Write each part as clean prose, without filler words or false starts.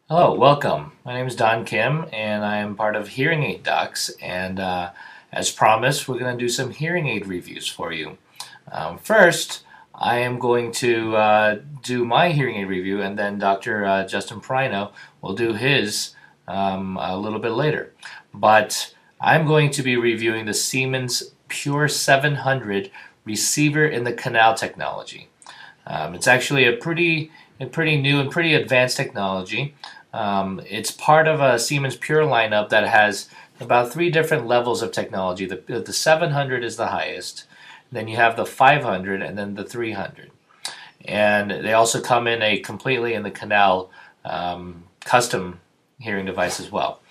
Hello, welcome. My name is Don Kim, and I am part of Hearing Aid Docs. And as promised, we're going to do some hearing aid reviews for you. First, I am going to do my hearing aid review, and then Dr. Justin Prino will do his a little bit later. But I'm going to be reviewing the Siemens Pure 700 receiver in the canal technology. It's actually a pretty new and pretty advanced technology. It's part of a Siemens Pure lineup that has about three different levels of technology. The 700 is the highest, then you have the 500, and then the 300. And they also come in a completely in the canal custom hearing device as well.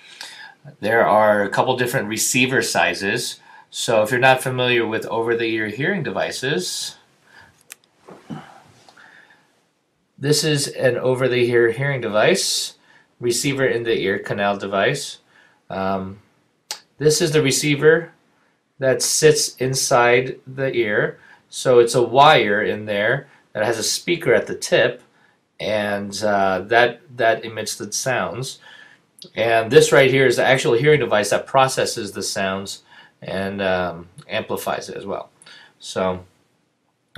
There are a couple different receiver sizes. So if you're not familiar with over-the-ear hearing devices, this is an over-the-ear hearing device, receiver in the ear canal device. This is the receiver that sits inside the ear. So it's a wire in there that has a speaker at the tip, and that emits the sounds. And this right here is the actual hearing device that processes the sounds and amplifies it as well. So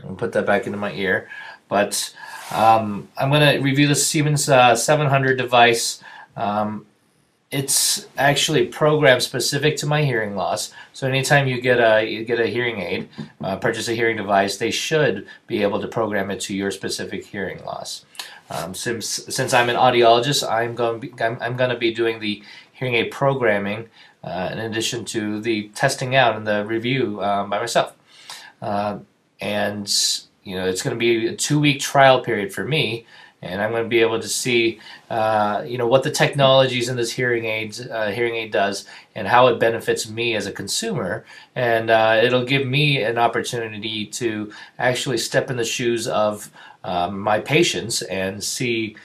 I'll put that back into my ear. But I'm going to review the Siemens 700 device. It's actually programmed specific to my hearing loss. So anytime you get a hearing aid, purchase a hearing device, they should be able to program it to your specific hearing loss. Since I'm an audiologist, I'm going to be doing the hearing aid programming in addition to the testing out and the review by myself. And it's going to be a 2-week trial period for me, and I'm going to be able to see, what the technologies in this hearing aid does, and how it benefits me as a consumer. And it'll give me an opportunity to actually step in the shoes of my patients and see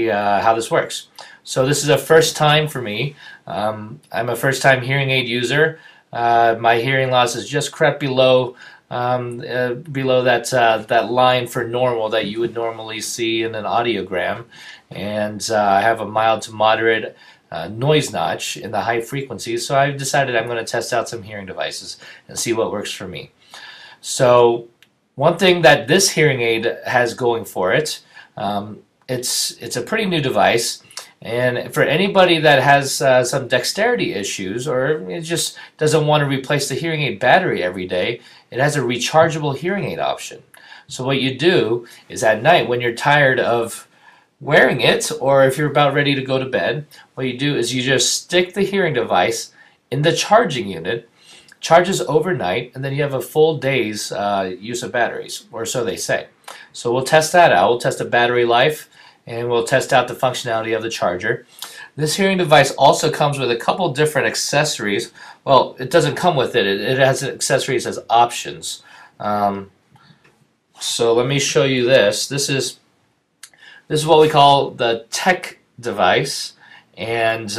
how this works. So this is a first time for me. I'm a first-time hearing aid user. My hearing loss has just crept below that line for normal that you would normally see in an audiogram, and I have a mild to moderate noise notch in the high frequencies. So I've decided I'm going to test out some hearing devices and see what works for me. So one thing that this hearing aid has going for it, it's a pretty new device. And for anybody that has some dexterity issues, or it just doesn't want to replace the hearing aid battery every day, it has a rechargeable hearing aid option. So what you do is at night when you're tired of wearing it, or if you're about ready to go to bed, what you do is you just stick the hearing device in the charging unit, charges overnight, and then you have a full day's use of batteries, or so they say. So we'll test that out. We'll test the battery life, and we'll test out the functionality of the charger. This hearing device also comes with a couple different accessories. Well, it doesn't come with it. It has accessories as options. So let me show you this. This is what we call the tech device, and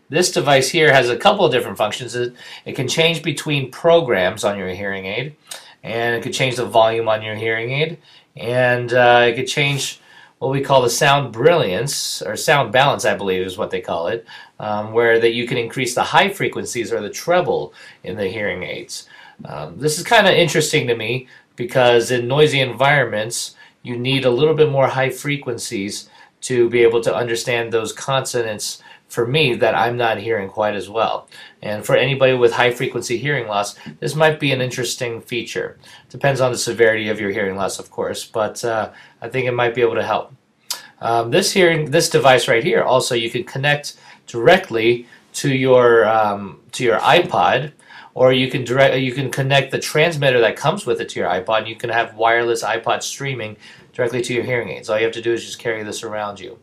this device here has a couple of different functions. It can change between programs on your hearing aid, and it could change the volume on your hearing aid, and it could change what we call the sound brilliance, or sound balance, I believe is what they call it, where that you can increase the high frequencies or the treble in the hearing aids. This is kind of interesting to me because in noisy environments you need a little bit more high frequencies to be able to understand those consonants for me that I'm not hearing quite as well. And for anybody with high frequency hearing loss, this might be an interesting feature. Depends on the severity of your hearing loss, of course, but I think it might be able to help. This device right here, also you can connect directly to your iPod, or you can connect the transmitter that comes with it to your iPod, and you can have wireless iPod streaming directly to your hearing aids. All you have to do is just carry this around you.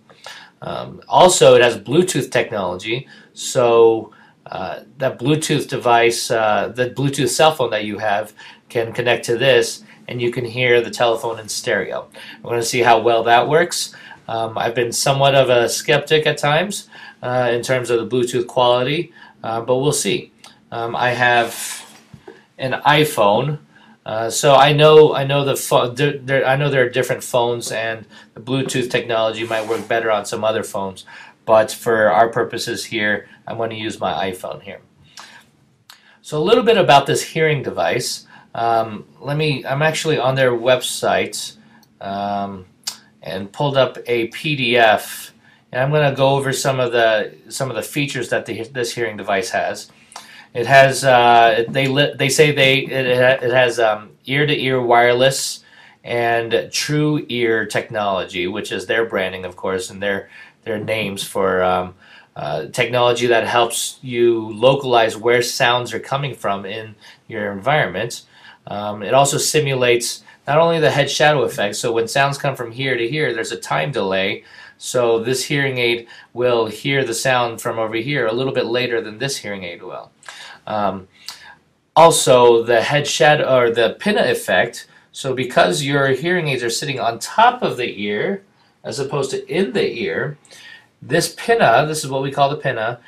Also, it has Bluetooth technology, so that Bluetooth device, the Bluetooth cell phone that you have, can connect to this, and you can hear the telephone in stereo. We're going to see how well that works. I've been somewhat of a skeptic at times in terms of the Bluetooth quality, but we'll see. I have an iPhone So I know I know there are different phones, and the Bluetooth technology might work better on some other phones. But for our purposes here, I'm going to use my iPhone here. So a little bit about this hearing device. I'm actually on their website and pulled up a PDF, and I'm going to go over some of the features that this hearing device has. It has they say it has ear-to-ear wireless and true ear technology, which is their branding, of course, and their names for technology that helps you localize where sounds are coming from in your environment. It also simulates not only the head shadow effect, so when sounds come from here to here, there's a time delay. So this hearing aid will hear the sound from over here a little bit later than this hearing aid will. Also, the head shadow or the pinna effect. So because your hearing aids are sitting on top of the ear as opposed to in the ear, this pinna, this is what we call the pinna,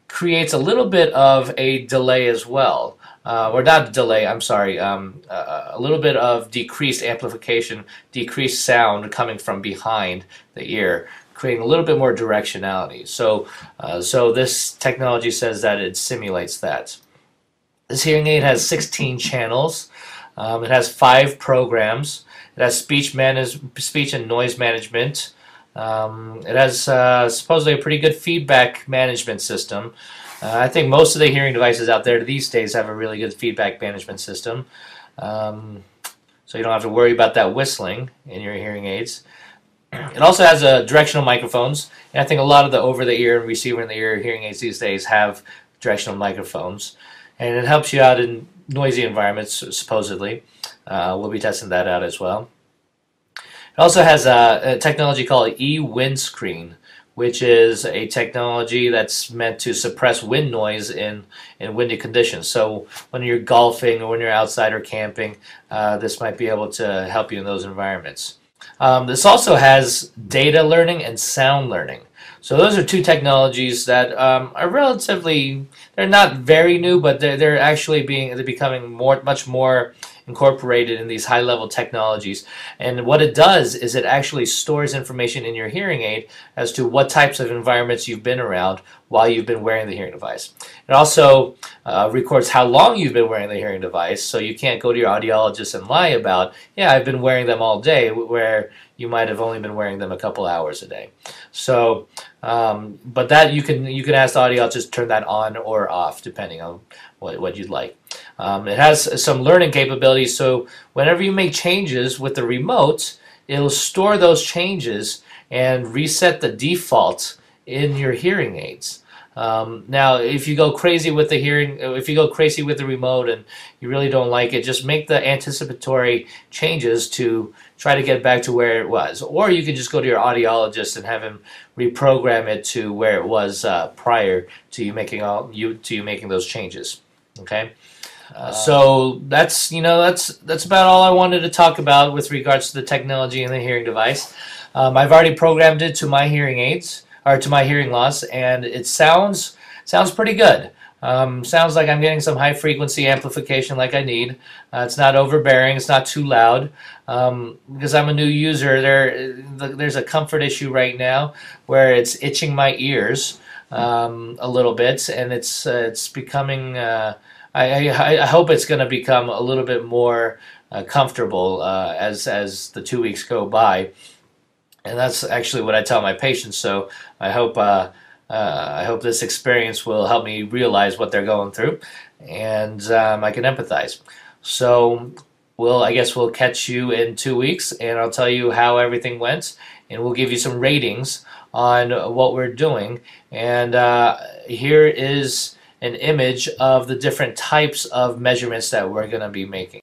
creates a little bit of a delay as well. Or not delay, I'm sorry, a little bit of decreased amplification, decreased sound coming from behind the ear, creating a little bit more directionality. So, so this technology says that it simulates that. This hearing aid has 16 channels. It has 5 programs. It has speech and noise management. It has supposedly a pretty good feedback management system. I think most of the hearing devices out there these days have a really good feedback management system. So you don't have to worry about that whistling in your hearing aids. It also has directional microphones, and I think a lot of the over-the-ear and receiver-in-the-ear hearing aids these days have directional microphones. And it helps you out in noisy environments, supposedly. We'll be testing that out as well. It also has a technology called e-windscreen, which is a technology that's meant to suppress wind noise in windy conditions. So when you're golfing or when you're outside or camping, this might be able to help you in those environments. This also has data learning and sound learning. So those are 2 technologies that are relatively, they're not very new, but they're actually becoming much more incorporated in these high-level technologies. And what it does is it actually stores information in your hearing aid as to what types of environments you've been around while you've been wearing the hearing device. It also records how long you've been wearing the hearing device, so you can't go to your audiologist and lie about, yeah, I've been wearing them all day, where you might have only been wearing them a couple hours a day. So, but that you can ask the audiologist to turn that on or off depending on what you'd like. It has some learning capabilities, so whenever you make changes with the remote, it'll store those changes and reset the default in your hearing aids. Now, if you go crazy with the remote and you really don't like it, just make the anticipatory changes to try to get back to where it was. Or you can just go to your audiologist and have him reprogram it to where it was prior to you making those changes. Okay. So that's about all I wanted to talk about with regards to the technology in the hearing device. I've already programmed it to my hearing aids, or to my hearing loss, and it sounds pretty good. Sounds like I'm getting some high frequency amplification like I need. It's not overbearing, it's not too loud. Because I'm a new user, there's a comfort issue right now where it's itching my ears a little bit, and it's becoming. I hope it's going to become a little bit more comfortable as the 2 weeks go by. And that's actually what I tell my patients. So I hope this experience will help me realize what they're going through, and I can empathize. So I guess we'll catch you in 2 weeks, and I'll tell you how everything went, and we'll give you some ratings on what we're doing. And here is an image of the different types of measurements that we're going to be making.